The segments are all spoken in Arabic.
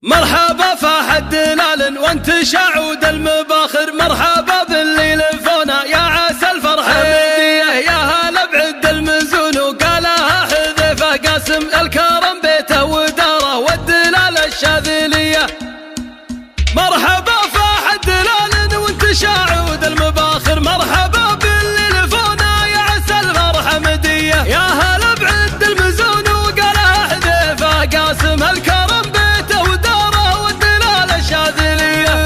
مرحبا فاح الدلال وانتشى عود المباخر، مرحبا باللي لفونا يا عسى الفرحة مدية، يا هلا بعد المزون وقالها حذيفة قاسم الكرم بيته وداره والدلال الشاذلية. مرحبا فاح الدلال وانتشى عود المباخر، مرحبا باللي لفونا يا عسى الفرحة مدية، يا هلا بعد المزون وقالها حذيفة قاسم الكرم بيته وداره والدلال الشاذلية.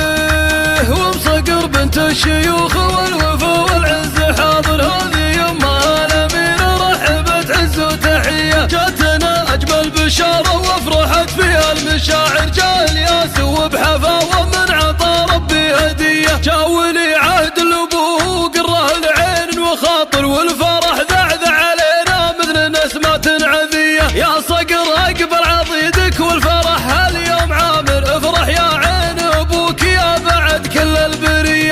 ومصقر بنت الشيوخ والوفا والعز حاضر، هذه يما الامير رحبت عز وتحية، جاتنا اجمل بشارة وافرحت فيها المشاعر، جاء الياس وبحفاوة من عطا ربي هدية، جاولي عهد الابو قره العين وخاطر، والفرح ذعذع علينا مثل نسمات عذية، يا صقر اقبل عضيدك والفرح هاليوم عامر، افرح يا عين ابوك يا بعد كل البرية.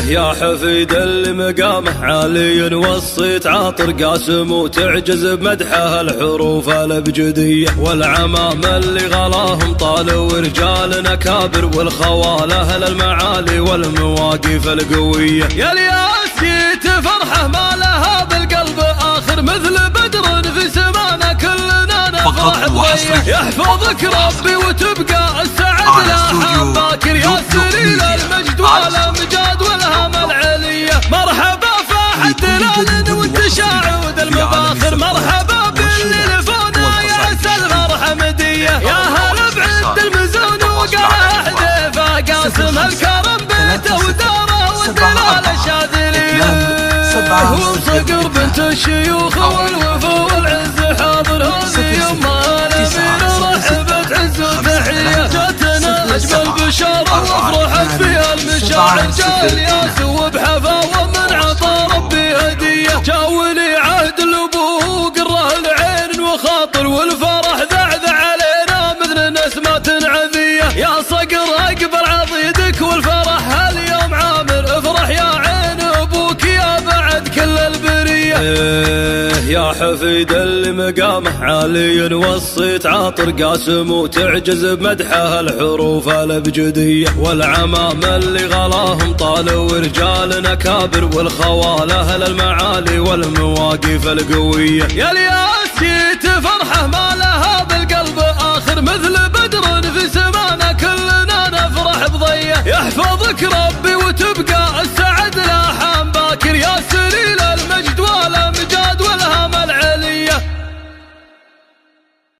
يا حفيد اللي مقامه عالي وصيت عاطر قاسم، وتعجز بمدحه الحروف الابجدية، والعمام اللي غلاهم طالوا ورجالنا كابر، والخوال اهل المعالي والمواقف القوية، يا الياس جيت فرحه ما لها بالقلب اخر، مثل بدر في سمانا كلنا نفرح بضيه، يحفظك ربي وتبقى السعد لاها باكر، يا سليل المجد والامجاد والهام العلية. مرحبا فاح الدلال وانتشى عود المباخر، مرحبا باللي لفونا يا عسى الفرحة مدية، يا هلا بعد المزون وقالها حذيفة قاسم الكرم بيته وداره والدلال الشاذلية. ومصقر بنت الشيوخ والوفا والعز حاضر، هذه يما الامير رحبت عز وتحية، جاتنا اجمل بشارة وافرحت فيها المشاعر، جاء الياس وبحفاوة من عطا ربي هدية، جاولي عهد الابو قره العين وخاطر، والفرح ذعذع علينا مثل نسمات عذية، يا صقر اقبل عضيدك والفرح هاليوم عامر، افرح يا عين ابوك يا بعد كل البرية. يا حفيد اللي مقامه عالي وصيت عاطر قاسم، وتعجز بمدحه الحروف الابجدية، والعمام اللي غلاهم طالوا ورجالنا كابر، والخوال اهل المعالي والمواقف القوية، يا الياس جيت فرحه ما